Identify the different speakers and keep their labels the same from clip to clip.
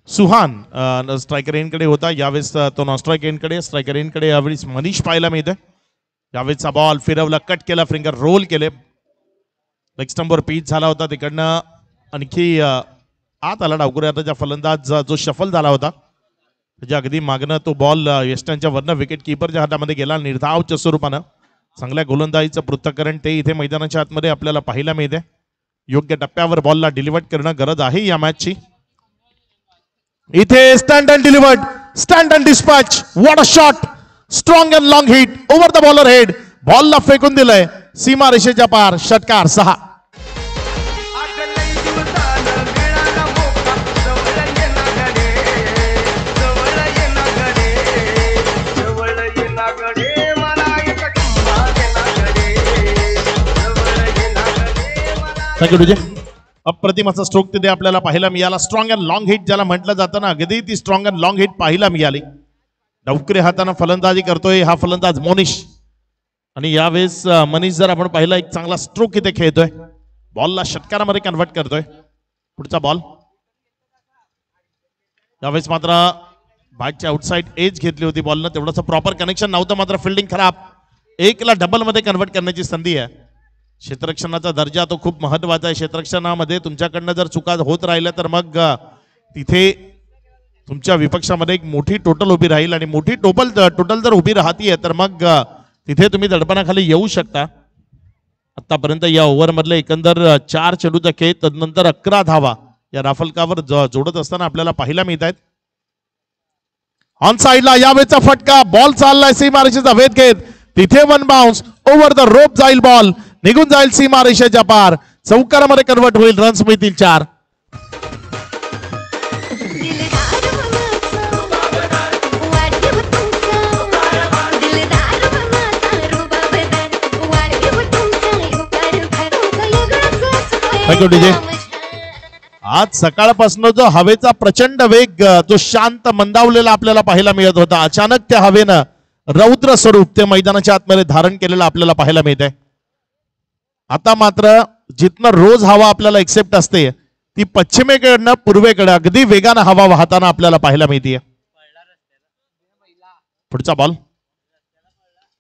Speaker 1: सुहान striker एंडकडे होता, यावेळेस तो नॉन स्ट्राईक एंडकडे, स्ट्रायकर एंडकडे यावेळेस मनीष पाहायला मिळतोय. यावेळेसचा बॉल फिरवला, कट केला, फिंगर रोल केले, लेग स्टंपवर पीच झाला होता. तिकडनं आणखी आत आला डावकुऱ्याचा फलंदाज जो शफल झाला होता त्याच्या अगदी मागणं तो बॉल वेस्टर्नच्या वरनं विकेट किपरच्या हातामध्ये गेला निर्धावच्या स्वरूपानं. चांगल्या गोलंदाजीचं पृथक्करण ते इथे मैदानाच्या आतमध्ये आपल्याला पाहायला मिळते. योग्य टप्प्यावर बॉलला डिलिव्हर करणं गरज आहे या मॅचची. इथे stand and delivered, stand and dispatch, what a shot, strong and long hit over the bowler head. बॉलला फेकून दिलंय सीमा रेषेच्या पार, षटकार 6. अप्रतिम असा स्ट्रोक तिथे आपल्याला पाहायला मिळाला. स्ट्रॉंग अँड लॉंग हिट ज्याला म्हटलं जातं ना, अगदी ती स्ट्रॉंग अँड लॉंग हिट पाहायला मिळाली. डावकुरे हातानं फलंदाजी करतोय हा फलंदाज मोनिश, आणि यावेळेस मनीष जर आपण पाहिला एक चांगला स्ट्रोक इथे खेळतोय, बॉलला षटकारामध्ये कन्वर्ट करतोय. पुढचा बॉल यावेळेस मात्र बॅटच्या आउटसाइड एज घेतली होती बॉलनं, तेवढंच प्रॉपर कनेक्शन नव्हतं, मात्र फिल्डिंग खराब. एकला डबल मध्ये कन्वर्ट करण्याची संधी आहे. क्षेत्ररक्षणाचा दर्जा तो खूप महत्वाचा आहे. क्षेत्ररक्षणामध्ये तुमच्याकडनं जर चुका होत राहिल्या तर मग तिथे तुमच्या विपक्षामध्ये एक मोठी टोटल उभी राहील, आणि मोठी टोटल जर उभी राहतीये तर मग तिथे तुम्ही दडपणाखाली येऊ शकता. आतापर्यंत या ओव्हरमधले एकंदर 4 चेंडूचा खेळ, तदनंतर 11 धावा या राफलकावर जोडत असताना आपल्याला पाहायला मिळत आहेत. ऑन साइडला यावेळेचा फटका, बॉल चाललाय सीमारेषेचा वेध घेत, तिथे one bounce over the rope जाईल, बॉल निघून जाईल सीमारेषेच्या पार, चौकारामध्ये कन्वर्ट होईल, रन्स मिळतील 4. आज सकाळपासून जो हवेचा प्रचंड वेग, जो शांत मंदावलेला आपल्याला पाहायला मिळत होता, अचानक त्या हवेनं रौद्र स्वरूप ते मैदानाच्या आतमध्ये धारण केलेलं आपल्याला पाहायला मिळतंय. आता मात्र जिथनं रोज हवा आपल्याला एक्सेप्ट असते, ती पश्चिमेकडनं पूर्वेकडे अगदी वेगानं हवा वाहताना आपल्याला पाहायला मिळते. पुढचा बॉल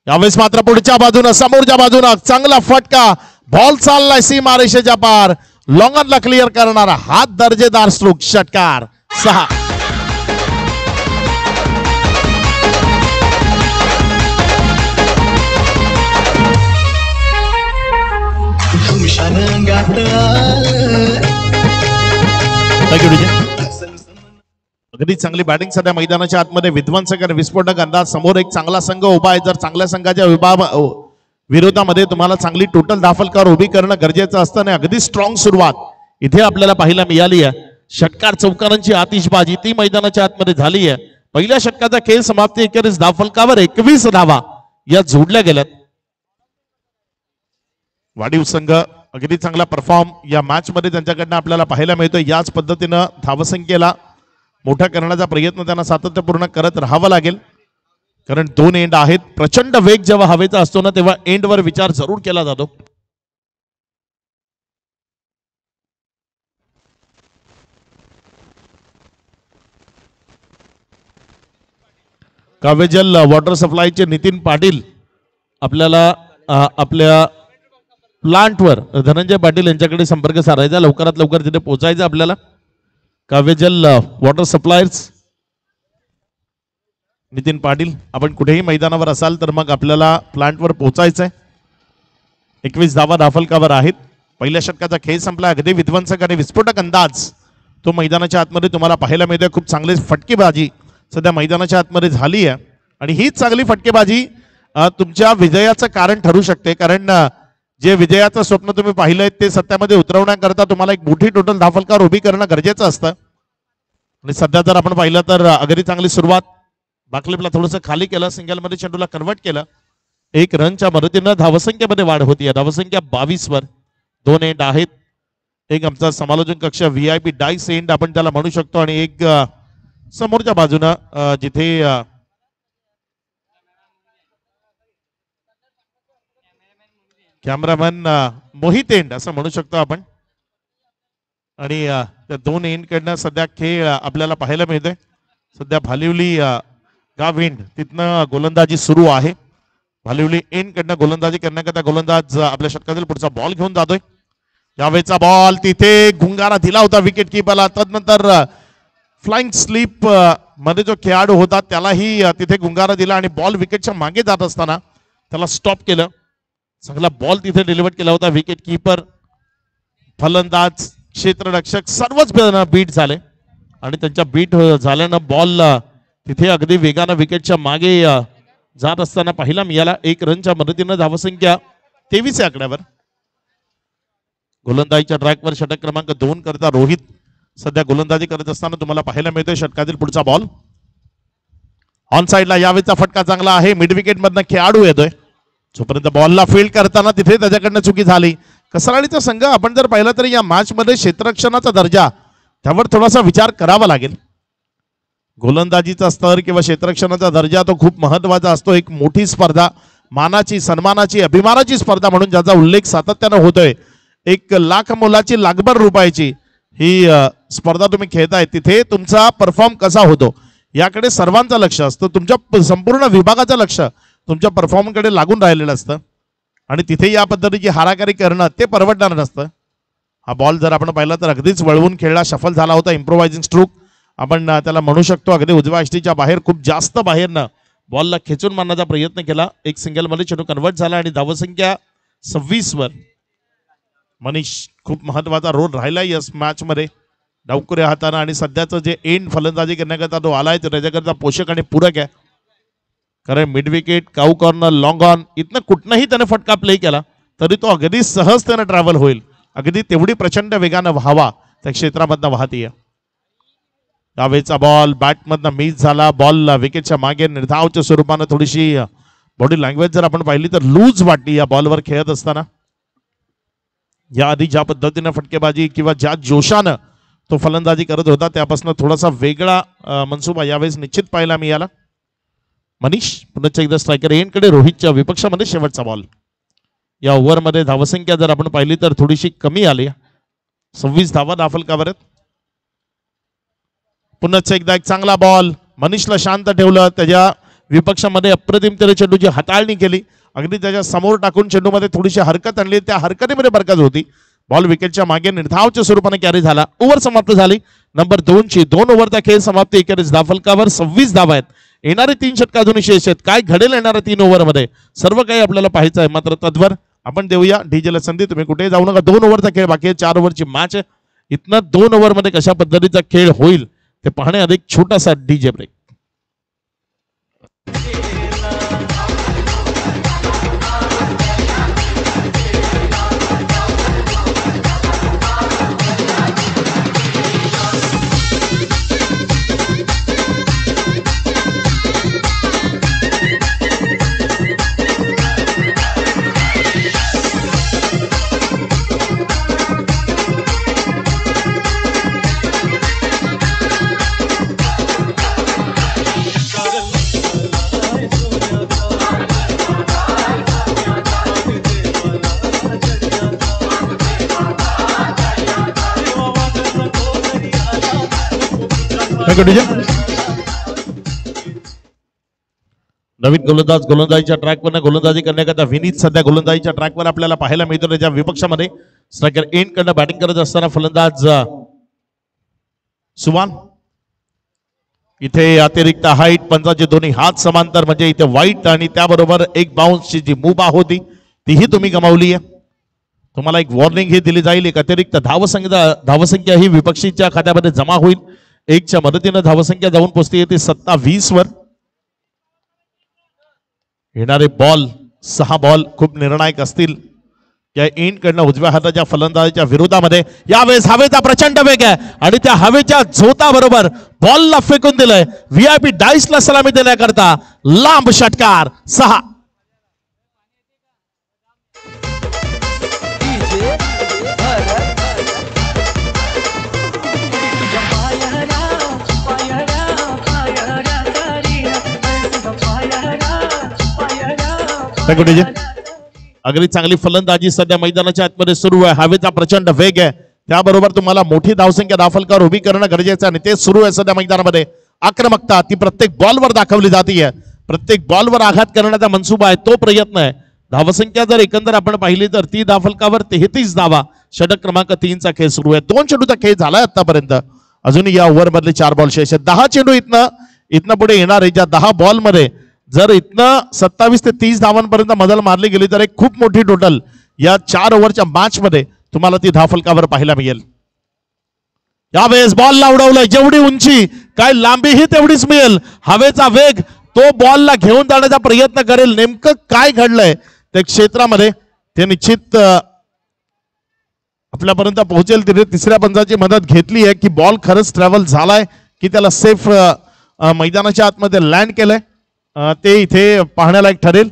Speaker 1: यावेळेस मात्र पुढच्या बाजूनं, समोरच्या बाजूनं चांगला फटका, बॉल चाललाय सीमारेषेच्या पार, लॉंगनला क्लिअर करणारा हात दर्जेदार स्ट्रोक, षटकार 6. अगदी चांगली बॅटिंग सध्या मैदानाच्या आतमध्ये, विध्वंसक आणि विस्फोटक अंदाज. समोर एक चांगला संघ उभा आहे. जर चांगल्या संघाच्या विरोधामध्ये तुम्हाला चांगली टोटल धाफलकार उभी करणं गरजेचं असतं, आणि अगदी स्ट्रॉंग सुरुवात इथे आपल्याला पाहायला मिळाली आहे. षटकार चौकारांची आतिषबाजी ती मैदानाच्या आतमध्ये झाली आहे. पहिल्या षटकाचा खेळ समाप्ती अखेरीस धाफलकावर 21 धावा या जोडल्या गेल्यात. वाढीव संघ अगदी चांगला परफॉर्म या मॅच मध्ये त्यांच्याकडनं आपल्याला पाहायला मिळतोय. याच पद्धतीनं धावसंख्येला मोठा करण्याचा प्रयत्न त्यांना सातत्यपूर्ण करत राहावा लागेल, कारण 2 एंड आहेत. प्रचंड वेग जेव्हा हवेचा असतो ना, तेव्हा एंडवर विचार जरूर केला जातो. काव्यजल वॉटर सप्लायचे नितीन पाटील आपल्याला आपल्या प्लांटवर धनंजय पाटील यांच्याकडे संपर्क साधायचा, लवकरात लवकर तिथे पोहोचायचं आपल्याला. काव्यजल वॉटर सप्लायर्स नितीन पाटील, आपण कुठेही मैदानावर असाल तर मग आपल्याला प्लांटवर पोहोचायचंय. 21 धावा धाफलकावर आहेत. पहिल्या षटकाचा खेळ संपला. अगदी विध्वंसक आणि विस्फोटक अंदाज तो मैदानाच्या आतमध्ये तुम्हाला पाहायला मिळतोय. खूप चांगली फटकेबाजी सध्या मैदानाच्या आतमध्ये झाली आहे, आणि हीच चांगली फटकेबाजी तुमच्या विजयाचं कारण ठरू शकते. कारण जे विजयाचं स्वप्न तुम्ही पाहिलंय ते सत्यामध्ये उतरवण्याकरता तुम्हाला एक मोठी टोटल धाफलकार उभी करणं गरजेचं असतं. आणि सध्या जर आपण पाहिलं तर अगदी चांगली सुरुवात, बाकलिपला थोडंसं खाली केलं, सिंगलमध्ये चेंडूला कन्वर्ट केलं. 1 रनच्या मदतीनं धावसंख्येमध्ये वाढ होती. धावसंख्या 22 वर. 2 एंड आहेत. एक आमचा समालोचन कक्ष VIP डाईस एंड आपण त्याला म्हणू शकतो, आणि एक समोरच्या बाजूनं जिथे कॅमेरामॅन मोहित एंड असं म्हणू शकतो आपण. आणि त्या दोन एंड कडनं सध्या खेळ आपल्याला पाहायला मिळतोय. सध्या भालिवली गाव एंड तिथनं गोलंदाजी सुरू आहे. भालिवली एंड कडनं गोलंदाजी करण्याकरता गोलंदाज आपल्या षटकातील पुढचा बॉल घेऊन जातोय. यावेळेचा बॉल तिथे गुंगारा दिला होता विकेट किपरला. तदनंतर फ्लाइंग स्लीप मध्ये जो खेळाडू होता त्यालाही तिथे गुंगारा दिला आणि बॉल विकेटच्या मागे जात असताना त्याला स्टॉप केलं. चांगला बॉल तिथे डिलिव्हर केला होता. विकेट किपर, फलंदाज, क्षेत्ररक्षक सर्वच बीट झाले आणि त्यांच्या बीट झाल्यानं बॉल तिथे अगदी वेगानं विकेटच्या मागे जात असताना पाहिला मिळाला. 1 रनच्या मदतीनं धावसंख्या 23 या आकड्यावर. गोलंदाजीच्या ट्रॅकवर षटक क्रमांक 2 करता रोहित सध्या गोलंदाजी करत असताना तुम्हाला पाहायला मिळतोय. षटकातील पुढचा बॉल ऑन साइडला. यावेळेचा फटका चांगला आहे. मिड विकेट मधनं खेळाडू येतोय. जोपर्यंत बॉलला फील्ड करताना तिथे त्याच्याकडनं चुकी झाली. कसराळीचा संघ आपण जर पाहिलं तर या मॅच मध्ये क्षेत्ररक्षणाचा दर्जा त्यावर थोडासा विचार करावा लागेल. गोलंदाजीचा स्तर किंवा क्षेत्ररक्षणाचा दर्जा तो खूप महत्वाचा असतो. एक मोठी स्पर्धा, मानाची, सन्मानाची, अभिमानाची स्पर्धा म्हणून ज्याचा उल्लेख सातत्यानं होतोय. 1 लाख मोलाची लाखभर रुपयाची ही स्पर्धा तुम्ही खेळताय. तिथे तुमचा परफॉर्म कसा होतो याकडे सर्वांचं लक्ष असतं. तुमच्या संपूर्ण विभागाचं लक्ष तुमच्या परफॉर्मन्सकडे लागून राहिलेलं असतं आणि तिथे या पद्धतीची हाराकारी करणं ते परवडणार नसतं. हा बॉल जर आपण पाहिला तर अगदीच वळवून खेळला, शफल झाला होता. इम्प्रोवायझिंग स्ट्रोक आपण त्याला म्हणू शकतो. अगदी उजव्या यष्टीच्या बाहेर, खूप जास्त बाहेरनं बॉलला खेचून मारण्याचा प्रयत्न केला. 1 सिंगल मध्ये चेंडू कन्वर्ट झाला आणि धावसंख्या 26 वर. मनीष खूप महत्वाचा रोल राहिला या मॅच मध्ये डावकुऱ्या हाताने आणि सध्याचं जे एंड फलंदाजी करण्याकरता तो आलाय तो त्याच्याकरता पोषक आणि पूरक आहे. कारण mid wicket, cow corner, long on इथनं कुठनंही त्याने फटका प्ले केला तरी तो अगदी सहज त्यानं ट्रॅव्हल होईल. अगदी तेवढी प्रचंड वेगानं व्हावा त्या क्षेत्रामधनं वाहतीय. डावेचा बॉल बॅटमधनं मिस झाला. बॉल विकेटच्या मागे निर्धावच्या स्वरूपानं थोडीशी बॉडी लँग्वेज जर आपण पाहिली तर लूज वाटली या बॉलवर खेळत असताना. याआधी ज्या पद्धतीनं फटकेबाजी किंवा ज्या जोशानं तो फलंदाजी करत होता त्यापासून थोडासा वेगळा मनसुबा यावेळेस निश्चित पाहायला मिळाला. मनीष पुन्हा एकदा स्ट्रायकर एंडकडे. रोहितच्या विपक्षामध्ये शेवटचा बॉल. या ओव्हरमध्ये धावसंख्या जर आपण पाहिली तर थोडीशी कमी आली. 26 धावा दाफलकावर आहेत. पुन्हा एकदा एक चांगला बॉल. मनीषला शांत ठेवलं. त्याच्या विपक्षामध्ये अप्रतिम तरी चेंडूची हाताळणी केली. अगदी त्याच्या समोर टाकून चेंडूमध्ये थोडीशी हरकत आणली. त्या हरकतीमध्ये बरकत होती. बॉल विकेटच्या मागे निर्धावच्या स्वरूपाने कॅरी झाला. ओव्हर समाप्त झाली नंबर 2ची. 2 ओव्हरचा खेळ समाप्ती. एकेरीस धावफलकावर 26 धावा आहेत. येणारे 3 षटक अजून शेष आहेत. काय घडेल येणाऱ्या 3 ओव्हरमध्ये सर्व काही आपल्याला पाहायचं आहे. मात्र तद्वर आपण देऊया डीजेला संधी. तुम्ही कुठेही जाऊ नका. 2 ओव्हरचा खेळ बाकी आहे. 4 ओव्हरची मॅच आहे. इथनं 2 ओव्हरमध्ये कशा पद्धतीचा खेळ होईल ते पाहणे अधिक छोटासा डीजे ब्रेक. नवीन गोलंदाज गोलंदाजीच्या ट्रॅकवर गोलंदाजी करण्याकरता विनीत सध्या गोलंदाजीच्या ट्रॅकवर आपल्याला पाहायला मिळतो. त्याच्या विपक्षामध्ये स्ट्रायकर एंड कडनं बॅटिंग करत असताना फलंदाज सुवान. इथे अतिरिक्त हाईट, पंचाचे दोन्ही हात समांतर म्हणजे इथे वाईट आणि त्याबरोबर एक बाउन्सची जी मुभा होती तीही तुम्ही गमावली आहे. तुम्हाला एक वॉर्निंग ही दिली जाईल. एक अतिरिक्त धावसंख्या ही विपक्षीच्या खात्यामध्ये जमा होईल. 1च्या मदतीनं धावसंख्या जाऊन पोहोचते येते 27 वर. येणारे बॉल 6 बॉल खूप निर्णायक असतील. या एंड कडनं उजव्या हाताच्या फलंदाजीच्या विरोधामध्ये यावेळेस हवेचा प्रचंड वेग आहे आणि त्या हवेच्या झोताबरोबर बॉलला फेकून दिलंय. व्हीआयपी डाईसला सलामी देण्याकरता लांब षटकार 6. अगदी चांगली फलंदाजी सध्या मैदानाच्या आतमध्ये सुरू आहे. हवेचा प्रचंड वेग आहे, त्याबरोबर तुम्हाला मोठी धावसंख्या धावफलकावर उभी करणं गरजेचं आहे आणि ते सुरू आहे सध्या मैदानामध्ये. आक्रमकता ती प्रत्येक बॉलवर दाखवली जाते. प्रत्येक बॉलवर आघात करण्याचा मनसुबा आहे, तो प्रयत्न आहे. धावसंख्या जर एकंदर आपण पाहिली तर ती धावफलकावर 33 धावा. षटक क्रमांक 3चा खेळ सुरू आहे. 2 चेंडूचा खेळ झालाय आतापर्यंत. अजूनही या ओव्हर मधले 4 बॉल शेष आहेत. 10 चेंडू इथनं पुढे येणार आहे. ज्या 10 बॉल मध्ये जर इथनं 27 ते 30 धावांपर्यंत मजल मारली गेली तर एक खूप मोठी टोटल या 4 ओव्हरच्या मॅच मध्ये तुम्हाला ती धावफलकावर पाहायला मिळेल. यावेळेस बॉलला उडवलंय, जेवढी उंची काय लांबीही तेवढीच मिळेल. हवेचा वेग तो बॉलला घेऊन जाण्याचा प्रयत्न करेल. नेमकं काय घडलंय त्या क्षेत्रामध्ये ते निश्चित आपल्यापर्यंत पोहोचेल. तिथे तिसऱ्या पंचाची मदत घेतली आहे की बॉल खरंच ट्रॅव्हल झालाय की त्याला सेफ मैदानाच्या आतमध्ये लँड केलंय, ते इथे पाहण्यालायक ठरेल.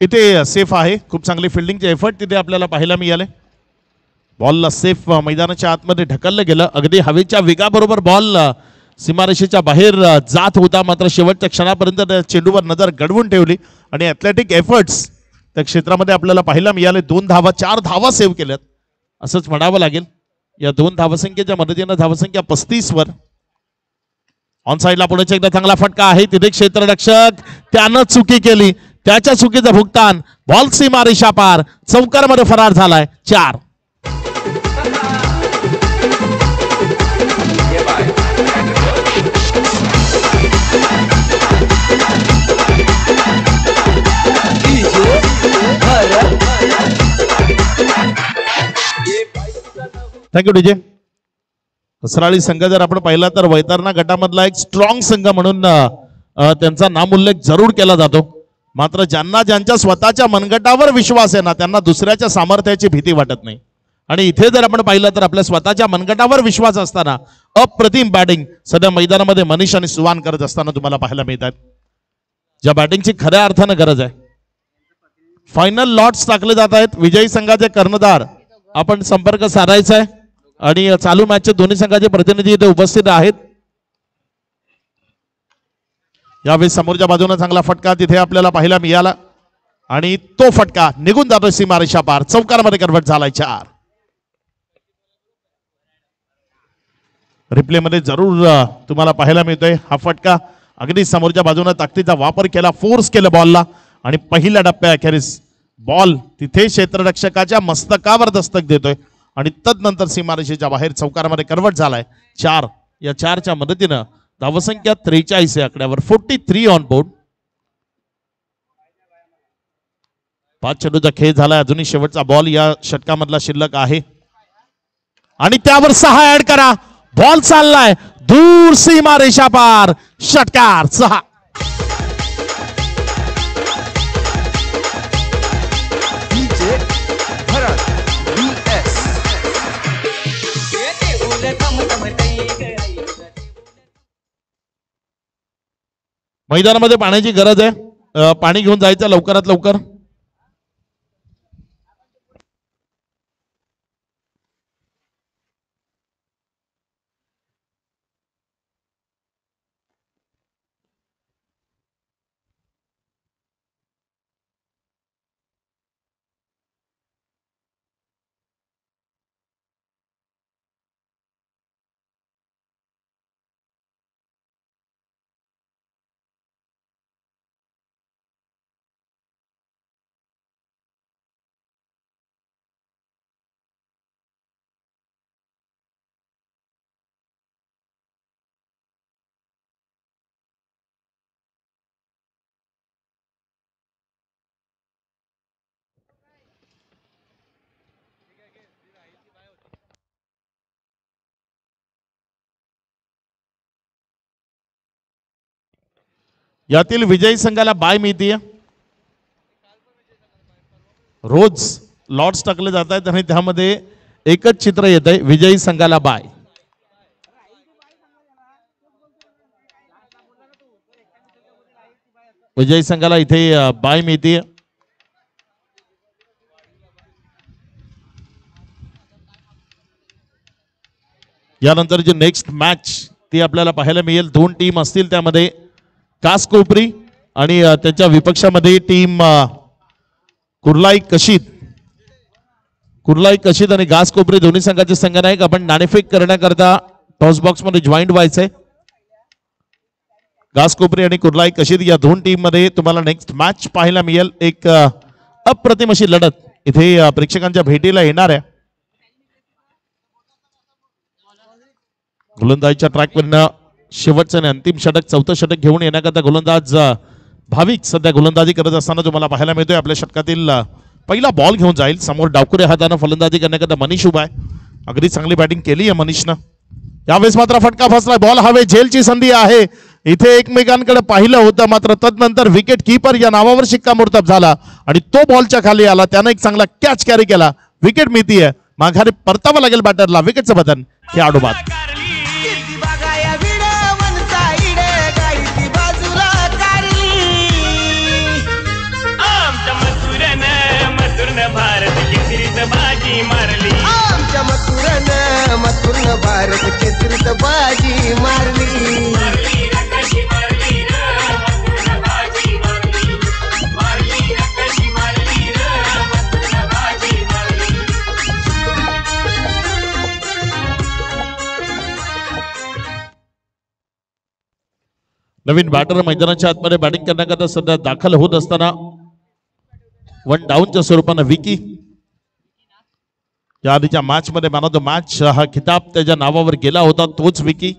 Speaker 1: इथे सेफ आहे. खूप चांगली फिल्डिंगचे एफर्ट तिथे आपल्याला पाहायला मिळाले. बॉलला सेफ मैदानाच्या आतमध्ये ढकललं गेलं. अगदी हवेच्या वेगाबरोबर बॉल सीमारेषेच्या बाहेर जात होता, मात्र शेवटच्या क्षणापर्यंत त्या चेंडूवर नजर गडवून ठेवली आणि ॲथलेटिक एफर्ट्स त्या क्षेत्रामध्ये आपल्याला पाहायला मिळाले. 2 धावा 4 धावा सेव्ह केल्यात असंच म्हणावं लागेल. या 2 धावसंख्येच्या मदतीनं धावसंख्या 35 वर. ऑन साईडला पुढे एकदा चांगला फटका आहे. तिथे क्षेत्ररक्षक त्यानं चुकी केली, त्याच्या चुकीचं भुगतान. बॉल सीमारेषा पार, चौकारमध्ये फरार झालाय. 4. Thank you DJ. कसराळी संघ जर आपण पाहिला तर वैतरणा गटामधला एक स्ट्रॉंग संघ म्हणून त्यांचा नामोल्लेख जरूर केला जातो. मात्र ज्यांना ज्यांच्या स्वतःच्या मनगटावर विश्वास आहे ना, त्यांना दुसऱ्याच्या सामर्थ्याची भीती वाटत नाही. आणि इथे जर आपण पाहिलं तर आपल्या स्वतःच्या मनगटावर विश्वास असताना अप्रतिम बॅटिंग सध्या मैदानामध्ये मनीष आणि सुवान करत असताना तुम्हाला पाहायला मिळतात. ज्या बॅटिंगची खऱ्या अर्थानं गरज आहे. फायनल लॉट्स टाकले जात आहेत. विजयी संघाचे कर्णधार आपण संपर्क साधायचा आहे आणि चालू मॅचचे दोन्ही संघाचे प्रतिनिधी इथे उपस्थित आहेत. यावेळी समोरच्या बाजूने चांगला फटका तिथे आपल्याला पाहायला मिळाला आणि तो फटका निघून जातोय सीमारेषा पार, चौकारमध्ये कन्व्हर्ट झालाय. 4. रिप्ले मध्ये जरूर तुम्हाला पाहायला मिळतोय हा फटका. अगदी समोरच्या बाजूने ताकदीचा वापर केला, फोर्स केलं बॉलला आणि पहिल्या टप्प्याअखेरीस बॉल तिथे क्षेत्ररक्षकाच्या मस्तकावर दस्तक देतोय आणि तदनंतर सीमारेषेच्या बाहेर चौकारामध्ये कन्व्हर्ट झालाय. 4. या 4च्या मदतीनं धावसंख्या 43 आहे आकड्यावर. 43 ऑन बोर्ड. 5 चेंडूचा खेळ झालाय. अजूनही शेवटचा बॉल या षटकामधला शिल्लक आहे आणि त्यावर 6 ऍड करा. बॉल चाललाय दूर सीमारेषा पार, षटकार. 6. मैदानामध्ये पाण्याची गरज आहे, पाणी घेऊन जायचं लवकरात लवकर. यातील विजयी संघाला बाय मिळते. रोज लॉट्स टाकले जात आहेत आणि त्यामध्ये एकच चित्र येत आहे, विजयी संघाला बाय. विजयी संघाला इथे बाय मिळते. यानंतर जी नेक्स्ट मॅच ती आपल्याला पाहायला मिळेल. दोन टीम असतील, त्यामध्ये कासकोपरी आणि त्याच्या विपक्षामध्ये टीम कुर्लाई कशीद. कुर्लाई कशीद आणि घासकोपरी दोन्ही संघाचे संघनायक आपण नाणेफेक करण्याकरता टॉस बॉक्स मध्ये जॉईंट व्हायचंय. घासकोपरी आणि कुर्लाई कशीद या दोन टीम मध्ये तुम्हाला नेक्स्ट मॅच पाहायला मिळेल. एक अप्रतिम अशी लढत इथे प्रेक्षकांच्या भेटीला येणार आहे. गोलंदाजीच्या ट्रॅकवरनं शेवटचं आणि अंतिम षटक, चौथं षटक घेऊन येण्याकरता गोलंदाज भाविक सध्या गोलंदाजी करत असताना तुम्हाला पाहायला मिळतोय. आपल्या षटकातील पहिला बॉल घेऊन जाईल. समोर डावकुरे हातानं फलंदाजी करण्याकरता मनीष उभा आहे. अगदी चांगली बॅटिंग केली आहे मनीषनं. यावेळेस मात्र फटका फसला. बॉल हवे, झेलची संधी आहे. इथे एकमेकांकडे पाहिलं होतं, मात्र तदनंतर विकेट कीपर या नावावर शिक्कामोर्तब झाला आणि तो बॉलच्या खाली आला. त्यानं एक चांगला कॅच कॅरी केला. विकेट मिळतीये. माघारी परतावं लागेल बॅटरला. विकेटचं बटन खेळाडू बाद.
Speaker 2: आमच्या मथुरन भारत केसरीत बाजी मारली.
Speaker 1: नवीन बॅटर मैदानाच्या आतमध्ये बॅटिंग करण्याकरता सध्या दाखल होत असताना वन डाऊनच्या स्वरूपानं विकी. या आधीच्या मॅच मध्ये मॅन ऑफ द मॅच हा खिताब त्याच्या नावावर गेला होता, तोच विकी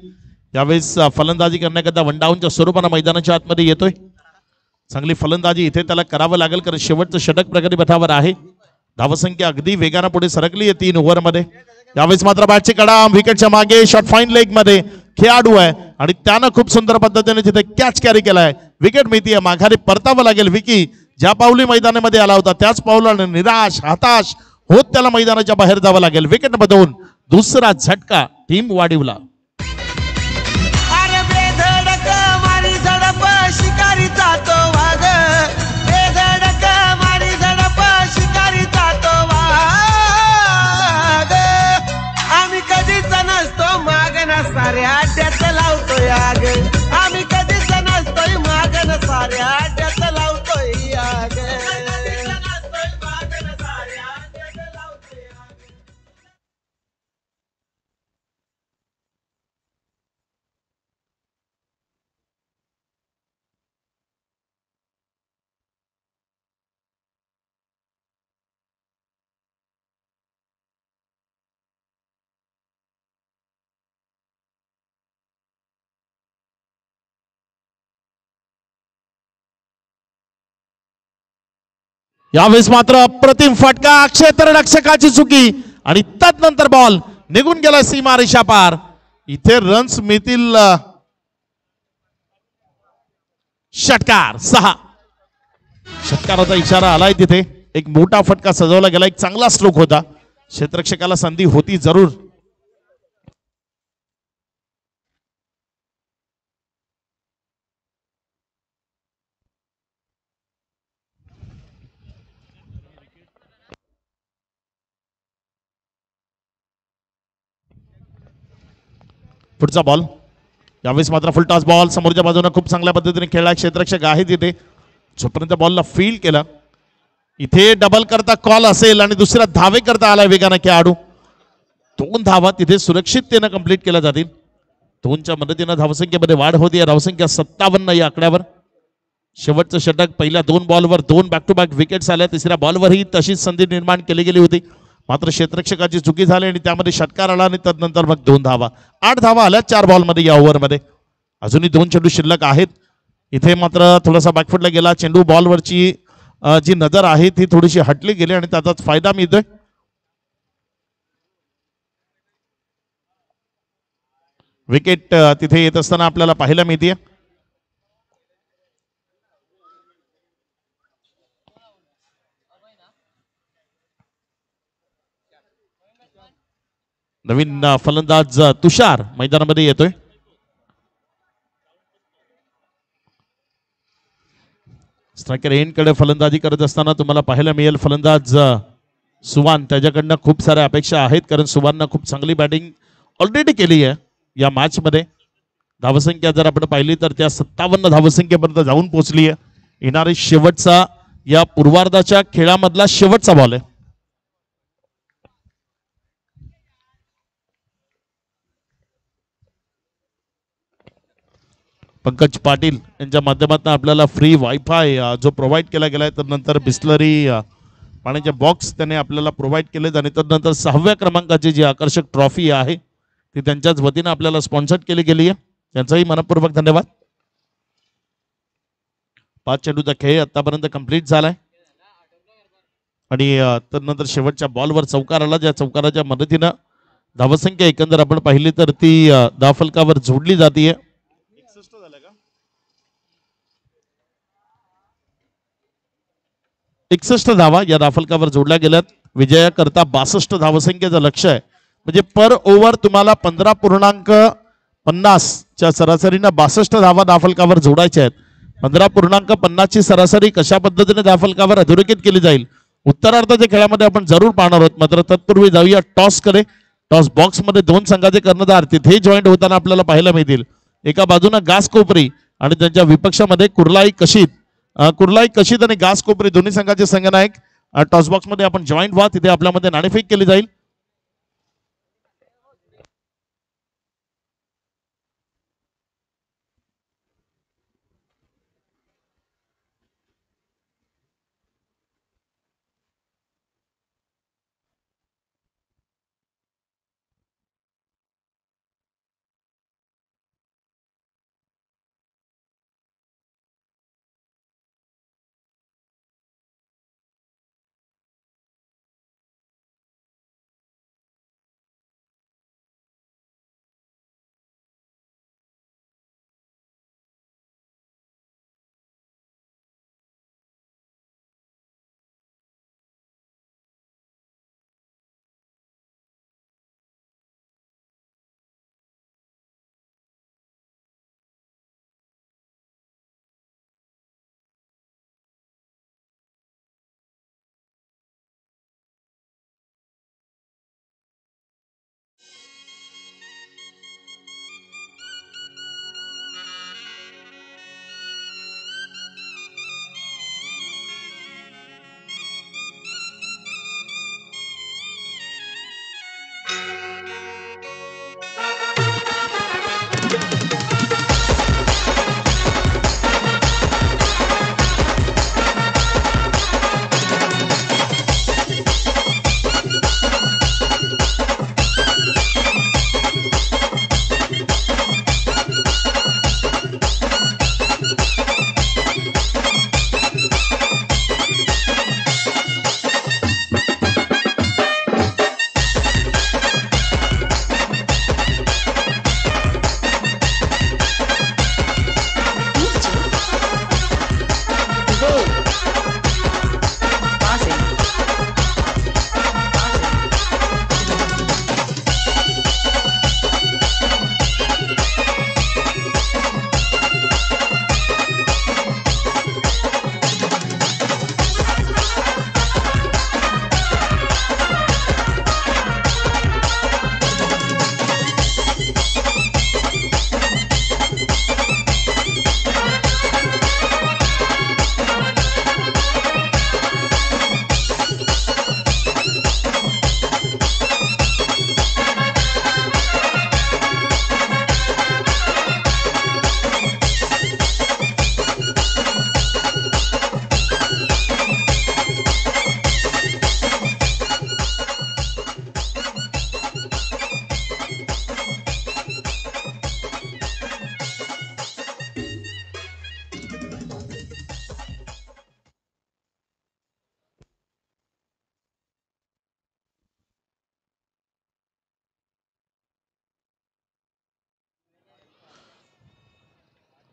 Speaker 1: यावेळेस फलंदाजी करण्याकरता वन डाऊनच्या स्वरूपानं मैदानाच्या आतमध्ये येतोय. चांगली फलंदाजी इथे त्याला करावं लागेल, कारण शेवटचं षटक प्रगती पथावर आहे. धावसंख्या अगदी वेगानं पुढे सरकली आहे 3 ओव्हरमध्ये. यावेळेस मात्र बॅटची कडाम विकेटच्या मागे, शॉट फाईन लेग मध्ये खेळाडू आहे आणि त्यानं खूप सुंदर पद्धतीने तिथे कॅच कॅरी केलाय. विकेट मिळतीये. माघारी परतावं लागेल. विकी ज्या पावली मैदानामध्ये आला होता त्याच पावलानं निराश हताश होत त्याला मैदानाच्या बाहेर जावं लागेल. विकेट नंबर 2, दुसरा झटका टीम वाढीवला.
Speaker 2: शिकारीचा तो वाघ, बेधडक मारी झडप शिकारीचा तो वाघ. आम्ही कधीच नसतो मागण साऱ्या अड्ड्यात लावतोय आग. आम्ही कधीच नसतोय मागण साऱ्या अड्ड्यात लावतोय आग.
Speaker 1: यावेळेस मात्र अप्रतिम फटका, क्षेत्ररक्षकाची चुकी आणि तदनंतर बॉल निघून गेला सीमारेषा पार. इथे रन्स मिळतील. षटकार 6. षटकाराचा इशारा आलाय. तिथे एक मोठा फटका सजवला गेला. एक चांगला स्ट्रोक होता. क्षेत्ररक्षकाला संधी होती जरूर. पुढचा बॉल यावेळेस मात्र फुल टॉस बॉल समोरच्या बाजूने खूप चांगल्या पद्धतीने खेळला क्षेत्ररक्षक आहे तिथे जोपर्यंत बॉलला फील केला इथे डबल करता कॉल असेल आणि दुसऱ्या धावे करता आलाय वेगाने खेळाडू 2 धावा तिथे सुरक्षिततेनं कंप्लीट केल्या जातील 2च्या मदतीनं धावसंख्येमध्ये वाढ होती धावसंख्या 57 या आकड्यावर शेवटचं षटक पहिल्या 2 बॉलवर 2 बॅक टू बॅक विकेट्स आल्या तिसऱ्या बॉलवरही तशीच संधी निर्माण केली गेली होती मात्र क्षेत्ररक्षकाची चुकी झाली आणि त्यामध्ये षटकार आला आणि तदनंतर मग 2 धावा 8 धावा आल्या 4 बॉलमध्ये या ओव्हरमध्ये अजूनही 2 चेंडू शिल्लक आहेत इथे मात्र थोडासा बॅकफुटला गेला चेंडू बॉलवरची जी नजर आहे ती थोडीशी हटली गेली आणि त्याचाच फायदा मिळतोय विकेट तिथे येत असताना आपल्याला पाहायला मिळते नवीन फलंदाज तुषार मैदानामध्ये येतोय स्ट्रायकर एंडकडे फलंदाजी करत असताना तुम्हाला पाहायला मिळेल फलंदाज सुवान त्याच्याकडनं खूप साऱ्या अपेक्षा आहेत कारण सुवाननं खूप चांगली बॅटिंग ऑलरेडी केली आहे या मॅच मध्ये धावसंख्या जर आपण पाहिली तर त्या 57 धावसंख्येपर्यंत जाऊन पोहोचली आहे येणारी शेवटचा या पूर्वार्धाच्या खेळामधला शेवटचा बॉल आहे पंकज पाटील यांच्या माध्यमातून आपल्याला फ्री वायफाय जो प्रोव्हाइड केला गेलाय तर नंतर बिस्लरी पाण्याचे बॉक्स त्याने आपल्याला प्रोव्हाइड केलेत आणि त्यानंतर 6व्या क्रमांकाची जी आकर्षक ट्रॉफी आहे ती त्यांच्याच वतीने आपल्याला स्पॉन्सर केली गेली आहे त्यांचाही मनपूर्वक धन्यवाद 5 चेंडूचा खेळ आतापर्यंत कंप्लीट झालाय आणि त्यानंतर शेवटच्या बॉलवर चौकार आला ज्या चौकाराच्या मदतीनं धावसंख्या एकंदर आपण पाहिली तर ती धावफलकावर जोडली जाते 61 धावा या धावफलकावर जोडल्या गेल्यात विजयाकरता 62 धावसंख्येचं लक्ष्य आहे म्हणजे पर ओव्हर तुम्हाला 15.50 च्या सरासरीनं 62 धावा धावफलकावर जोडायच्या आहेत 15.50 ची सरासरी कशा पद्धतीने धावफलकावर अधोरेखित केली जाईल उत्तरार्धाच्या खेळामध्ये आपण जरूर पाहणार आहोत मात्र तत्पूर्वी जाऊया टॉस कडे टॉस बॉक्स मध्ये 2 संघाचे कर्णधार तिथे जॉईंट होताना आपल्याला पाहायला मिळतील एका बाजूने गास कोपरी आणि त्यांच्या विपक्षामध्ये कुर्लाई कशीत आणि गास कोपरी दोन्ही संघाचे संघनायक टॉस बॉक्स मध्ये आपण जॉईंट व्हा तिथे आपल्यामध्ये नाणेफेक केली जाईल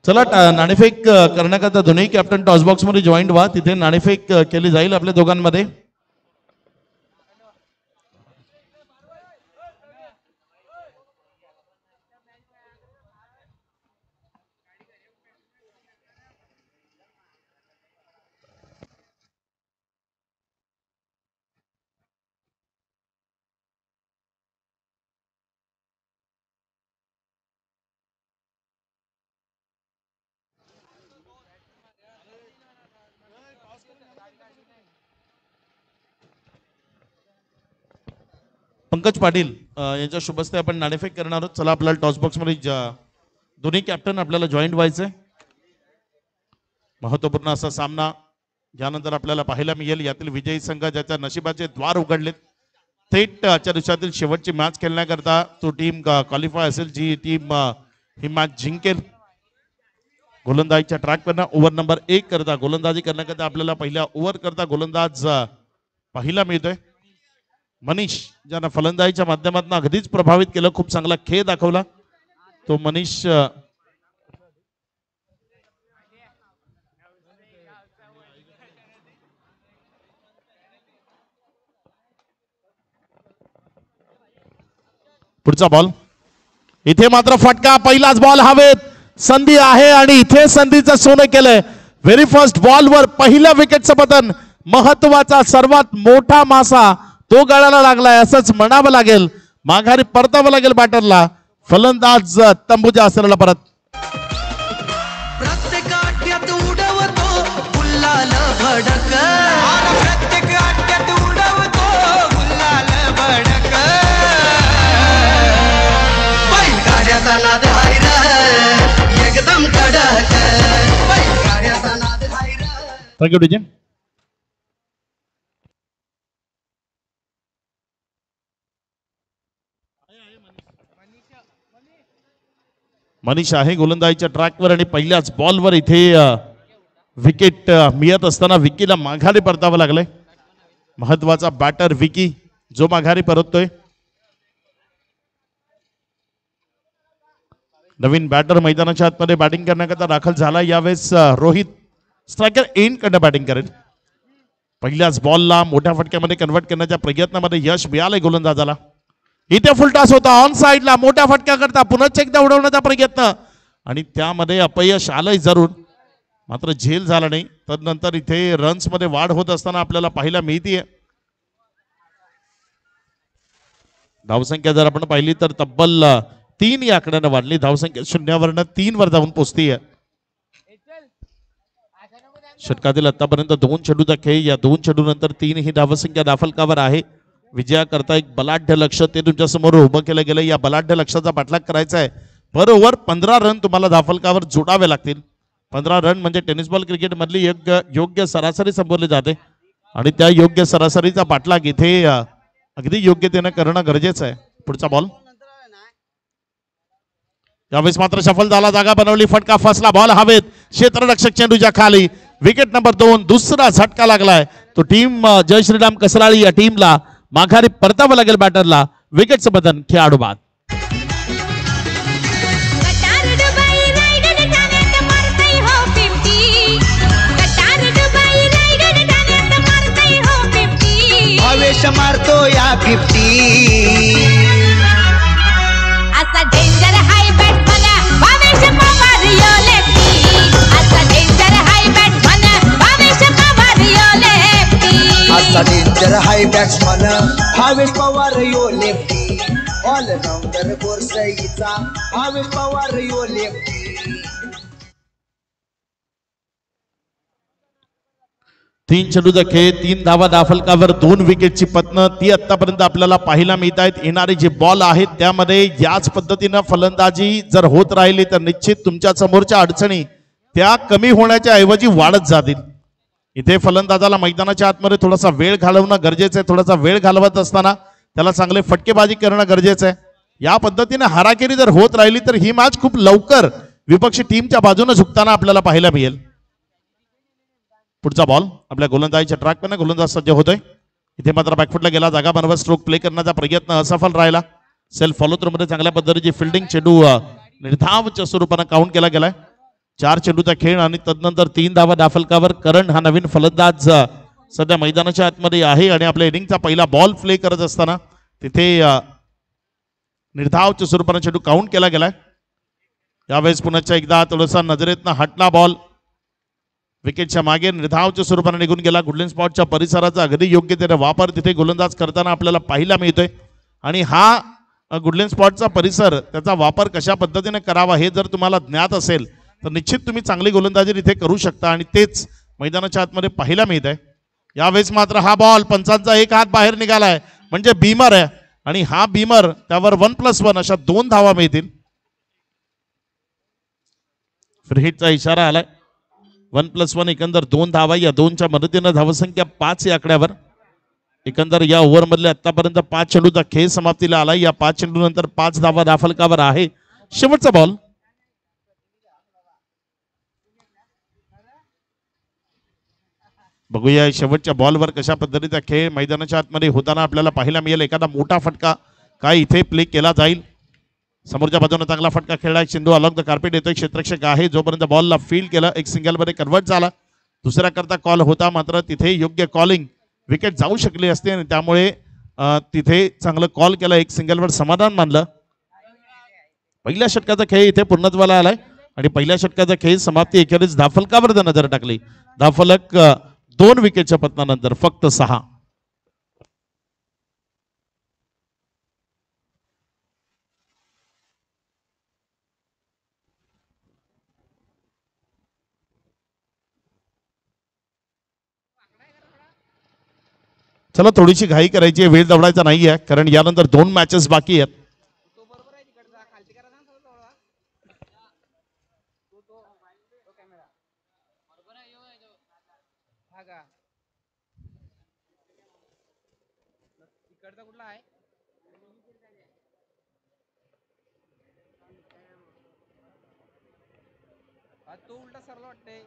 Speaker 1: चला नाणेफेक करण्याकरता दोन्ही कॅप्टन टॉस बॉक्स मध्ये जॉईंट व्हा. तिथे नाणेफेक केली जाईल आपल्या दोघांमध्ये. पंकज पाटील यांच्या शुभस्ते आपण नाणेफेक करणार आहोत. चला आपल्याला टॉस बॉक्स मध्ये दोन्ही कॅप्टन आपल्याला जॉईंट व्हायचंय. महत्वपूर्ण असा सामना यानंतर आपल्याला पाहायला मिळेल. यातील विजयी संघ ज्याच्या नशिबाचे द्वार उघडलेत थेट आजच्या दिवसातील शेवटची मॅच खेळण्याकरता तो टीम क्वालिफाय असेल जी टीम ही मॅच जिंकेल. गोलंदाजीच्या ट्रॅकवरनं ओव्हर नंबर 1 करता गोलंदाजी करण्याकरता आपल्याला पहिल्या ओव्हर करता गोलंदाज पाहायला मिळतोय. मनीष ज्यानं फलंदाजीच्या माध्यमातून अगदीच प्रभावित केलं, खूप चांगला खेळ दाखवला तो मनीष. पुढचा बॉल इथे मात्र फटका. पहिलाच बॉल हवेत. संधी आहे आणि इथे संधीचं सोनं केलंय. व्हेरी फर्स्ट बॉलवर पहिल्या विकेटचं पतन. महत्वाचा सर्वात मोठा मासा तो गळाला लागलाय असंच म्हणावं लागेल. माघारी परतावं लागेल बॅटरला. फलंदाज तंबूजा असलेला परत.
Speaker 2: प्रत्येक आट्यात उडवतो गुल्लाल भडक. प्रत्येक आट्यात उडवतो गुल्लाल भडक. बैलगाड्याचा नाद हाय रे एकदम कडक. बैलगाड्याचा नाद हाय रे.
Speaker 1: Thank you DJ. मनीष आहे गोलंदाजीच्या ट्रॅकवर आणि पहिल्याच बॉलवर इथे विकेट मिळत असताना विकीला माघारी परतावं लागलंय. महत्वाचा बॅटर विकी जो माघारी परततोय. नवीन बॅटर मैदानाच्या आतमध्ये बॅटिंग करण्याकरता दाखल झाला. यावेळेस रोहित स्ट्रायकर एंड कडनं बॅटिंग करेल. पहिल्याच बॉलला मोठ्या फटक्यामध्ये कन्वर्ट करण्याच्या प्रयत्नामध्ये यश मिळालंय गोलंदाजाला. इथे फुलटॉस होता ऑन साइडला. मोठ्या फटक्या करता पुन्हा एकदा उडवण्याचा प्रयत्न आणि त्यामध्ये अपयश आलंय जरूर, मात्र झेल झाला नाही. तदनंतर इथे रन्स मध्ये वाढ होत असताना आपल्याला पाहायला मिळतीये. धावसंख्या जर आपण पाहिली तर तब्बल 3 या आकड्यानं वाढली. धावसंख्या 0वरनं 3 वर जाऊन पोहोचतीये. षटकातील आतापर्यंत 2 चेंडूचा खेळ. या 2 चेंडू नंतर 3 ही धावसंख्या दाफलकावर आहे. विजयाकरता एक बलाढ्य लक्ष ते तुमच्या समोर उभं केलं गेलं. या बलाढ्य लक्षाचा पाठलाग करायचा आहे. बरोबर 15 रन तुम्हाला धाफलकावर जोडावे लागतील. 15 रन म्हणजे टेनिस बॉल क्रिकेट मधली योग्य सरासरी संबोधली जाते आणि त्या योग्य सरासरीचा पाठलाग इथे अगदी योग्यतेनं करणं गरजेचं आहे. पुढचा बॉल यावेळेस मात्र सफल झाला. जागा बनवली. फटका फसला. बॉल हवेत. क्षेत्ररक्षक चेंडूच्या खाली. Wicket number 2. दुसरा झटका लागलाय. तो टीम जय श्रीराम कसराळी या टीमला माघारी परतावं लागेल बॅटरला. विकेटचं बदन खेळाडू बाद.
Speaker 2: भावेश मारतो या 50.
Speaker 3: असा डेंजर हाय बॅट म्हणा भावेश पवार यो लेफ्टी. असा डेंजर हाय बॅट म्हणा भावेश पवार यो लेफ्टी.
Speaker 2: असा डेंजर हाय बॅट्समन भावेश पवार यो लेफ्टी. ऑलराऊंडर बोरसईचा भावेश पवार यो लेफ्टी.
Speaker 1: 3 चेंडूचा खेळ. 3 धावा दाफलकावर 2 विकेटची पतनं ती आतापर्यंत आपल्याला पाहायला मिळत आहेत. येणारे जे बॉल आहेत त्यामध्ये याच पद्धतीनं फलंदाजी जर होत राहिली तर निश्चित तुमच्या समोरच्या अडचणी त्या कमी होण्याच्या ऐवजी वाढत जातील. इथे फलंदाजाला मैदानाच्या आतमध्ये थोडासा वेळ घालवणं गरजेचं आहे. थोडासा वेळ घालवत असताना त्याला चांगले फटकेबाजी करणं गरजेचं आहे. या पद्धतीने हाराकिरी जर होत राहिली तर ही मॅच खूप लवकर विपक्षी टीमच्या बाजूने झुकताना आपल्याला पाहायला मिळेल. पुढचा बॉल आपल्या गोलंदाजीच्या ट्रॅकवर. गोलंदाज सज्ज होतोय. इथे मात्र बॅकफुटला गेला. जागा बनवत स्ट्रोक प्ले करण्याचा प्रयत्न असफल राहिला. सेल्फ फॉलो थ्रू मध्ये चांगल्या पद्धतीची फिल्डिंग. चेंडू निर्धावच्या स्वरूपानं काउंट केला गेलाय. 4 चेंडूचा खेळ आणि तदनंतर 3 धावा दाफलकावर. करण हा नवीन फलंदाज सध्या मैदानाच्या आतमध्ये आहे आणि आपल्या इनिंगचा पहिला बॉल प्ले करत असताना तिथे निर्धावच्या स्वरूपाने चेंडू काउंट केला गेलाय. यावेळेस पुन्हा एकदा थोडासा नजरेतनं हटला बॉल विकेटच्या मागे निर्धावच्या स्वरूपाने निघून गेला. गुडलँड स्पॉटच्या परिसराचा अगदी योग्यतेने वापर तिथे गोलंदाज करताना आपल्याला पाहायला मिळतोय आणि हा गुडलँड स्पॉटचा परिसर त्याचा वापर कशा पद्धतीने करावा हे जर तुम्हाला ज्ञात असेल तर निश्चित तुम्ही चांगली गोलंदाजी इथे करू शकता आणि तेच मैदानाच्या आतमध्ये पाहायला मिळत आहे. यावेळेस मात्र हा बॉल पंचांचा एक हात बाहेर निघालाय म्हणजे बीमर आहे आणि हा बीमर त्यावर 1+1 अशा 2 धावा मिळतील. फ्री हिटचा इशारा आलाय. 1+1 एकंदर 2 धावा. या 2च्या मदतीनं धावसंख्या 5 या आकड्यावर. एकंदर या ओव्हरमधले आतापर्यंत 5 चेंडूचा खेळ समाप्तीला आलाय. या 5 चेंडू नंतर 5 धावा दाफलकावर आहे. शेवटचा बॉल बघूया शेवटच्या बॉलवर कशा पद्धतीचा खेळ मैदानाच्या आतमध्ये होताना आपल्याला पाहायला मिळेल. एखादा मोठा फटका काय इथे प्ले केला जाईल. समोरच्या बाजूने चांगला फटका खेळला. चेंडू अलॉंग द कार्पेट येतोय. क्षेत्ररक्षक आहे जोपर्यंत बॉलला फील्ड केलं एक सिंगलमध्ये कन्वर्ट झाला. दुसऱ्या करता कॉल होता मात्र तिथे योग्य कॉलिंग विकेट जाऊ शकली असते आणि त्यामुळे तिथे चांगलं कॉल केलं. एक सिंगलवर समाधान मानलं. पहिल्या षटकाचा खेळ इथे पूर्णत्वाला आलाय आणि पहिल्या षटकाचा खेळ समाप्ती एखेरीस धाफलकावर नजर टाकली. धाफलक 2 विकेटच्या पतनानंतर फक्त 6. चला थोडीशी घाई करायची आहे. वेळ दवडायचा नाहीये कारण यानंतर 2 मॅचेस बाकी आहेत.
Speaker 4: तो उलटा सरला वाटतंय.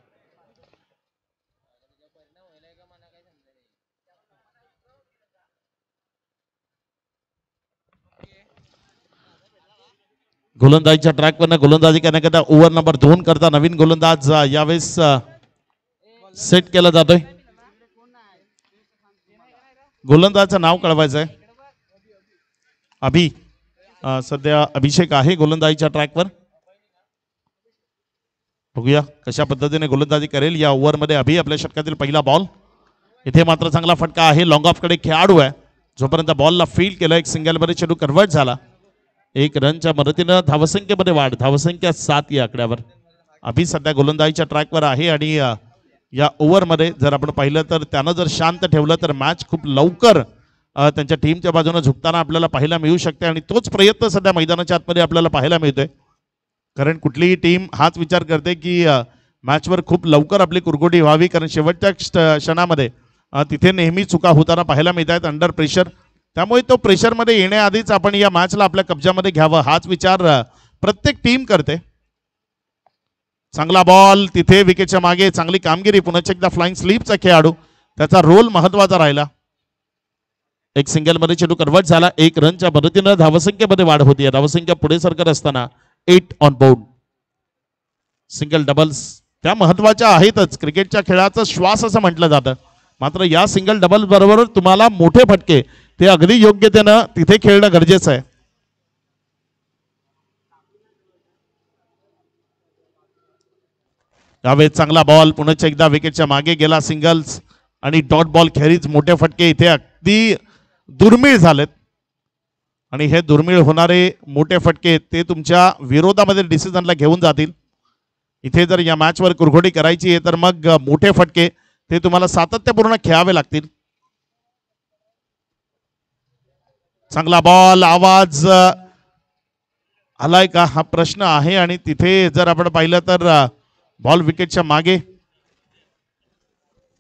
Speaker 1: गोलंदाजीच्या ट्रॅकवर गोलंदाजी करण्याकरता ओव्हर नंबर 2 करता नवीन गोलंदाज यावेळेस सेट केला जातोय. गोलंदाजाचं नाव कळवायचं आहे. सध्या अभिषेक आहे गोलंदाजीच्या ट्रॅकवर. बघूया कशा पद्धतीने गोलंदाजी करेल. या ओव्हरमध्ये आपल्या षटकातील पहिला बॉल. इथे मात्र चांगला फटका आहे. लॉंग ऑफ कडे खेळाडू आहे जोपर्यंत बॉलला फील्ड केलं एक सिंगलमध्ये चेंडू कन्वर्ट झाला. 1 रनच्या मदतीनं धावसंख्येमध्ये वाढ. धावसंख्या 7 या आकड्यावर. सध्या गोलंदाजीच्या ट्रॅकवर आहे आणि या ओव्हरमध्ये जर आपण पाहिलं तर त्यानं जर शांत ठेवलं तर मॅच खूप लवकर त्यांच्या टीमच्या बाजूने झुकताना आपल्याला पाहायला मिळू शकते आणि तोच प्रयत्न सध्या मैदानाच्या आतमध्ये आपल्याला पाहायला मिळतोय. कारण कुठलीही टीम हाच विचार करते की मॅचवर खूप लवकर आपली कुरघोडी व्हावी कारण शेवटच्या क्षणामध्ये तिथे नेहमी चुका होताना पाहायला मिळत आहेत अंडर प्रेशर. त्यामुळे तो प्रेशरमध्ये येण्याआधीच आपण या मॅचला आपल्या कब्जामध्ये घ्यावं हाच विचार प्रत्येक टीम करते. चांगला बॉल तिथे विकेटच्या मागे. चांगली कामगिरी. पुन्हा एकदा फ्लाइंग स्लीपचा खेळाडू. त्याचा रोल महत्वाचा राहिला. एक सिंगलमध्ये चेंडू कन्वर्ट झाला. 1 रनच्या मदतीनं धावसंख्येमध्ये वाढ होती. धावसंख्या पुढे सरकत असताना 8 ऑन बोर्ड. सिंगल डबल्स त्या महत्वाच्या आहेतच. क्रिकेटच्या खेळाचा श्वास असं म्हटलं जातं. मात्र या सिंगल डबल बरोबर तुम्हाला मोठे फटके ते अगदी योग्यतेनं तिथे खेळणं गरजेचं आहे. यावेळेस चांगला बॉल. पुन्हा एकदा विकेटच्या मागे गेला. सिंगल्स आणि डॉट बॉल खेरीज मोठे फटके इथे अगदी दुर्मिळ झालेत आणि हे दुर्मिळ होणारे मोठे फटके ते तुमच्या विरोधामध्ये डिसिजनला घेऊन जातील. इथे जर या मॅचवर कुरघोडी करायची आहे तर मग मोठे फटके ते तुम्हाला सातत्यपूर्ण खेळावे लागतील. चांगला बॉल. आवाज आलाय का हा प्रश्न आहे आणि तिथे जर आपण पाहिलं तर बॉल विकेटच्या मागे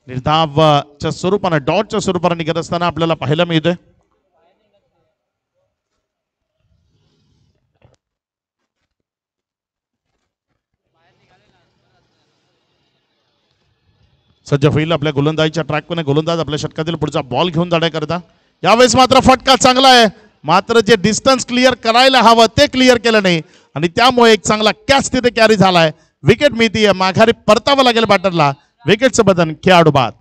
Speaker 1: निर्धावच्या स्वरूपाने डॉटच्या स्वरूपाने निघत असताना आपल्याला पाहायला मिळतोय. सज्ज होईल आपल्या गोलंदाजीच्या ट्रॅकवर. गोलंदाज आपल्या षटकातील पुढचा बॉल घेऊन जाण्याकरता. यावेळेस मात्र फटका चांगला आहे मात्र जे डिस्टन्स क्लिअर करायला हवं ते क्लिअर केलं नाही आणि त्यामुळे एक चांगला कॅच तिथे कॅरी झालाय. विकेट मिळतीये, माघारी परतावं लागेल बॅटरला. विकेटचं बदन खेळाडू बाद.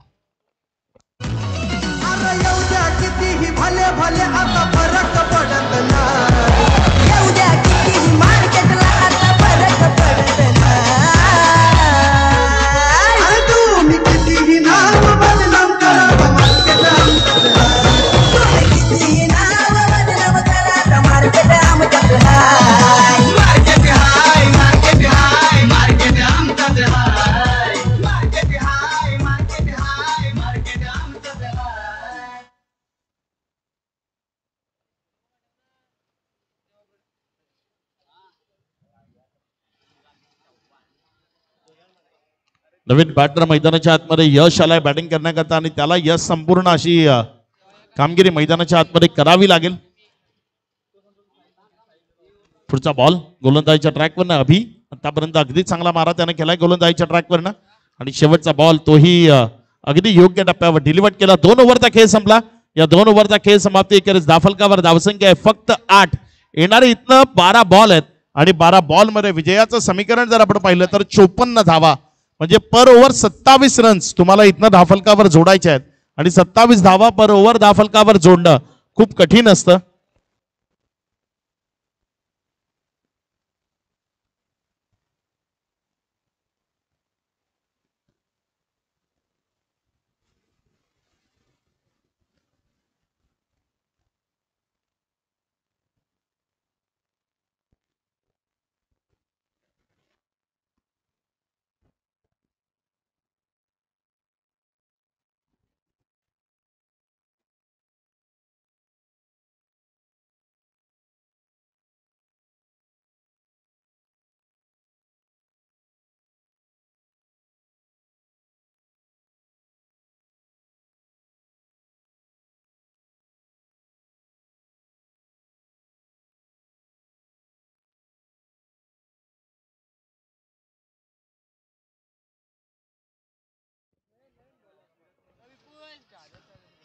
Speaker 2: अरे येऊ द्या कितीही भले भले आता फरक पडत नाही. येऊ द्या कितीही मार्केटला आता फरक पडत नाही. अरे तुम्ही कितीही नाव बदनाम करा मार्केट आमचं आहे. तुम्ही कितीही नाव बदनाम करा मार्केट आमचं आहे. मार्केट हाय मार्केट हाय मार्केट आमचं आहे. मार्केट हाय मार्केट हाय मार्केट आमचं आहे.
Speaker 1: नवीन बॅटर मैदानाच्या आतमध्ये यश आलाय बॅटिंग करण्याकरता आणि त्याला यश संपूर्ण अशी कामगिरी मैदानाच्या आतमध्ये करावी लागेल. पुढचा बॉल गोलंदाजीच्या ट्रॅकवरनं अभि आतापर्यंत अगदी चांगला मारा त्याने केलाय गोलंदाजीच्या ट्रॅकवरनं आणि शेवटचा बॉल तोही अगदी योग्य टप्प्यावर डिलिव्हर केला. 2 ओव्हरचा खेळ संपला. या 2 ओव्हरचा खेळ समाप्ती एकेरीस धावफलकावर धावसंख्या आहे फक्त 8. येणारे इथनं 12 बॉल आहेत आणि 12 बॉल मध्ये विजयाचं समीकरण जर आपण पाहिलं तर 54 धावा म्हणजे पर ओव्हर 27 रन्स तुम्हाला इथनं धावफलकावर जोडायचे आहेत आणि 27 धावा पर ओव्हर धावफलकावर जोडणं खूप कठीण असतं.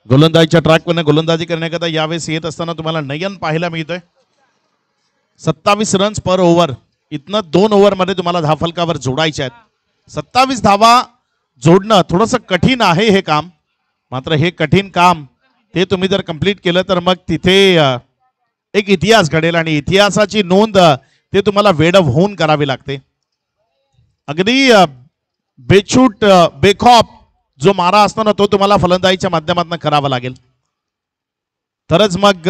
Speaker 1: गोलंदाजीच्या ट्रॅकवरनं गोलंदाजी करण्याकरता यावेळेस येत असताना तुम्हाला नयन पाहायला मिळतोय. 27 रन्स पर ओव्हर इथनं 2 ओव्हरमध्ये तुम्हाला धावफलकावर जोडायचे आहेत. 27 धावा जोडणं थोडंसं कठीण आहे हे काम. मात्र हे कठीण काम ते तुम्ही जर कंप्लीट केलं तर मग तिथे एक इतिहास घडेल आणि इतिहासाची नोंद ते तुम्हाला वेड होऊन करावी लागते. अगदी बेछूट बेखौफ जो मारा असतो ना तो तुम्हाला फलंदाजीच्या माध्यमातून करावा लागेल तरच मग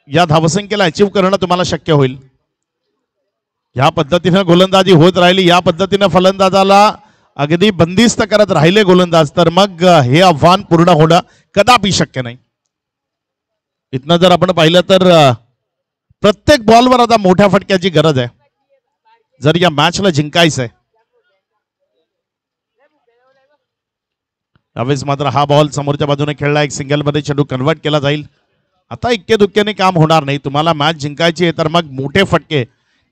Speaker 1: या धावसंख्येला अचीव्ह करणं तुम्हाला शक्य होईल. या पद्धतीने गोलंदाजी होत राहिली, या पद्धतीने फलंदाजाला अगदी बंदिस्त करत राहिले गोलंदाज तर मग हे आव्हान पूर्ण होणं कदापि शक्य नाही. इथनं जर आपण पाहिलं तर प्रत्येक बॉलवर आता मोठ्या फटक्याची गरज आहे जर या मॅचला जिंकायचं आहे. यावेळेस मात्र हा बॉल समोरच्या बाजूने खेळला, एक सिंगल मध्ये चेंडू कन्वर्ट केला जाईल. आता इतके दुक्क्याने काम होणार नाही. तुम्हाला मॅच जिंकायची आहे तर मग मोठे फटके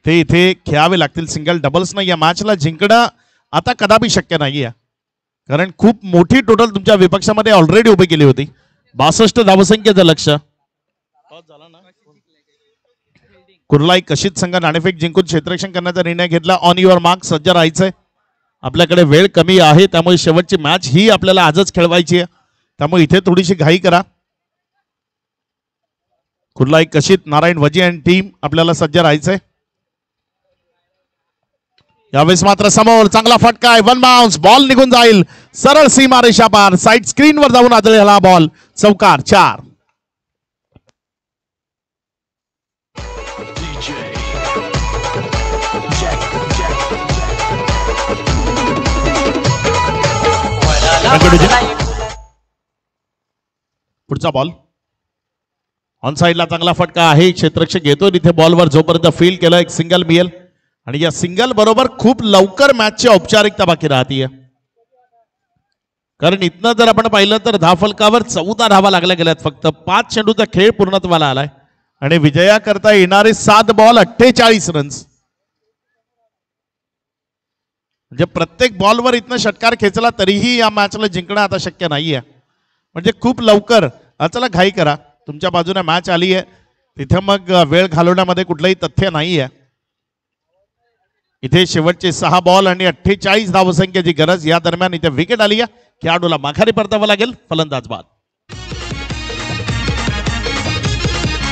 Speaker 1: ते इथे खेळावे लागतील. सिंगल डबल्स नाही या मॅचला जिंकणं आता कदापि शक्य नाही आहे कारण खूप मोठी टोटल तुमच्या विपक्षामध्ये ऑलरेडी उभी केली होती. 62 धावसंख्येचं लक्ष. कुर्लाई कशीत संघ नाणेफेक जिंकून क्षेत्ररक्षण करण्याचा निर्णय घेतला. ऑन युअर मार्क सज्ज राहायचंय. आपल्याकडे वेळ कमी आहे त्यामुळे शेवटची मॅच ही आपल्याला आजच खेळवायची आहे त्यामुळे इथे थोडीशी घाई करा. कुर्लाई कशीत नारायण वजी आणि टीम आपल्याला सज्ज राहायचंय. यावेळेस मात्र समोर चांगला फटका आहे. 1 बाउन्स बॉल निघून जाईल सरळ सीमा रेषा पार. साईड स्क्रीनवर जाऊन आदळलेला बॉल चौकार 4. पुढचा बॉल ऑन साइडला चांगला फटका आहे. क्षेत्ररक्षक घेतो इथे बॉलवर जोपर्यंत फील्ड केलं एक सिंगल मिळेल आणि या सिंगल बरोबर खूप लवकर मॅचची औपचारिकता बाकी राहतीये कारण इथनं जर आपण पाहिलं तर धावफलकावर 14 धावा लागल्या गेल्यात. फक्त 5 चेंडूचा खेळ पूर्णत्वाला आलाय आणि विजया करता येणारे 7 बॉल 48 रन्स म्हणजे प्रत्येक बॉलवर इथनं षटकार खेचला तरीही या मॅचला जिंकणं आता शक्य नाहीये. म्हणजे खूप लवकर चला घाई करा. तुमच्या बाजूने मॅच आली आहे तिथे मग वेळ घालवण्यामध्ये कुठलंही तथ्य नाहीये. इथे शेवटचे 6 बॉल आणि 48 धावसंख्येची गरज. या दरम्यान इथे विकेट आली आहे. खेळाडूला माघारी परतावं लागेल. फलंदाज बाद.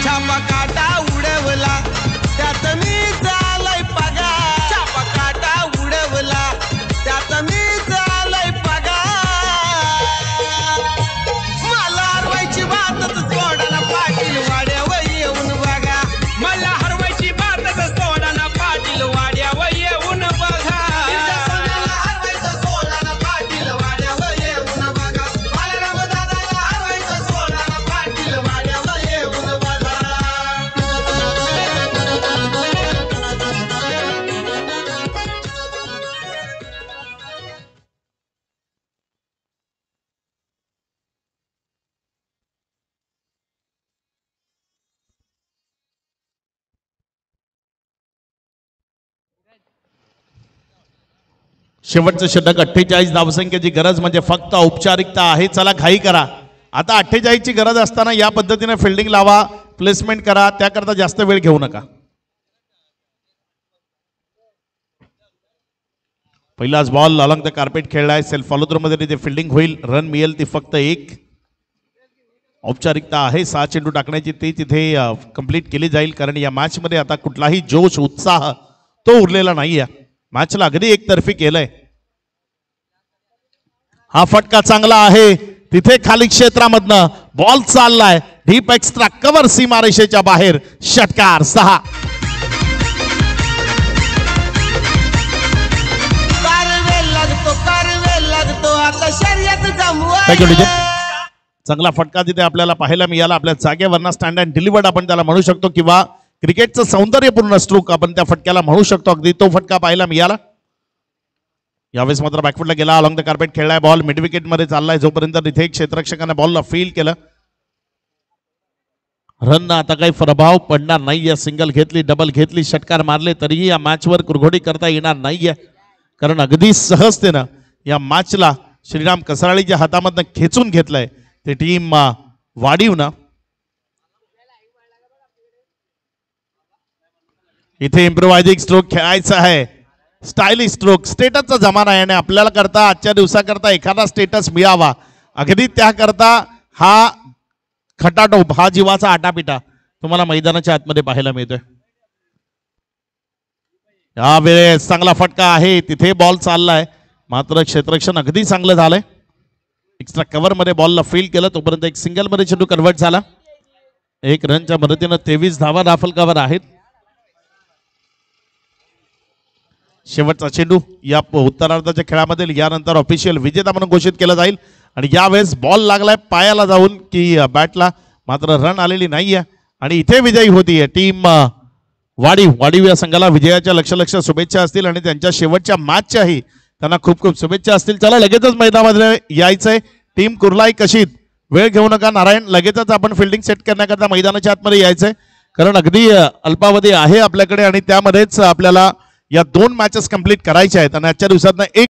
Speaker 4: छापा काटा उडवला त्यात मी झालंय पगार. छापा काटा उडवला त्यात मी झालंय पगार. मला हरवायची बातच सोडाना पाटील वाड्यावर येऊन बघा. मला हरवायची बातच सोडाना पाटील वाड्यावर येऊन बघा. हरवायचं सोडाना पाटील वाड्यावर येऊन बघा. बाळराम दादाला हरवायचं सोडाना पाटील वाड्यावर येऊन बघा.
Speaker 1: शेवटचं षटक 48 धावसंख्येची गरज म्हणजे फक्त औपचारिकता आहे. चला घाई करा. आता 48 ची गरज असताना या पद्धतीने फिल्डिंग लावा, प्लेसमेंट करा. त्याकरता जास्त वेळ घेऊ नका. पहिलाच बॉल अलॉंग द कार्पेट खेळलाय. सेल्फ फॉलो थ्रू मध्ये तिथे फिल्डिंग होईल. रन मिळेल ती फक्त 1. औपचारिकता आहे 6 चेंडू टाकण्याची, ती तिथे कंप्लीट केली जाईल. कारण या मॅच मध्ये आता कुठलाही जोश उत्साह तो उरलेला नाहीये. मॅचला अगदी एकतर्फी केलंय. हा फटका चांगला आहे. तिथे खाली क्षेत्रामधनं बॉल चाललाय डीप एक्स्ट्रा कव्हर सीमारेषेच्या बाहेर. षटकार 6.
Speaker 4: कारवेल लागतो आता शर्यत
Speaker 1: थँक्यू डीजे. चांगला फटका तिथे आपल्याला पाहायला मिळाला. आपल्या जागेवरनं स्टँड अँड डिलिव्हर्ड आपण त्याला म्हणू शकतो, किंवा क्रिकेटचं सौंदर्यपूर्ण स्ट्रोक आपण त्या फटक्याला म्हणू शकतो. अगदी तो फटका पाहायला मिळाला. यावेळेस मात्र बॅकफुटला गेला. अलॉंग द कार्पेट खेळलाय. बॉल मिड विकेट मध्ये चाललाय. जोपर्यंत तिथे क्षेत्ररक्षकाने बॉलला फील केलं, रन आता काही प्रभाव पडणार नाहीये. सिंगल घेतली, डबल घेतली, षटकार मारले तरीही या मॅचवर कुरघोडी करता येणार नाहीये. कारण अगदी सहजतेनं या मॅचला श्रीराम कसराळीच्या हातामधनं खेचून घेतलंय ते टीम वाढीवनं. इथे इम्प्रोवायझिंग स्ट्रोक खेळायचा आहे. Stylish stroke. स्टेटसचा जमाना आहे आणि आपल्याला करता आजच्या दिवसाकरता एखादा स्टेटस मिळावा, अगदी त्याकरता हा खटाटोप, हा जीवाचा आटापिटा तुम्हाला मैदानाच्या आतमध्ये पाहायला मिळतोय. यावेळेस चांगला फटका आहे. तिथे बॉल चाललाय, मात्र क्षेत्ररक्षण अगदी चांगलं झालंय. एक्स्ट्रा कव्हर मध्ये बॉलला फील केलं. तोपर्यंत एक सिंगल मध्ये चेंडू कन्वर्ट झाला. 1 रनच्या मदतीनं 23 धावा राफल कव्हर आहेत. शेवटचा चेंडू या उत्तरार्धाच्या खेळामध्ये यानंतर ऑफिशियल विजेता म्हणून घोषित केला जाईल. आणि यावेळेस बॉल लागलाय पायाला जाऊन की बॅटला, मात्र रन आलेली नाहीये. आणि इथे विजयी होतीये टीम वाढीव. या संघाला विजयाच्या लक्ष शुभेच्छा असतील आणि त्यांच्या शेवटच्या मॅचच्याही त्यांना खूप खूप शुभेच्छा असतील. चला लगेचच मैदानामध्ये यायचंय. टीम कुर्लाई कशीत वेळ घेऊ नका. नारायण, लगेचच आपण फिल्डिंग सेट करण्याकरता मैदानाच्या आतमध्ये यायचंय. कारण अगदी अल्पावधी आहे आपल्याकडे आणि त्यामध्येच आपल्याला या 2 मॅचेस कंप्लीट करायच्या आहेत. आणि आजच्या दिवसात एक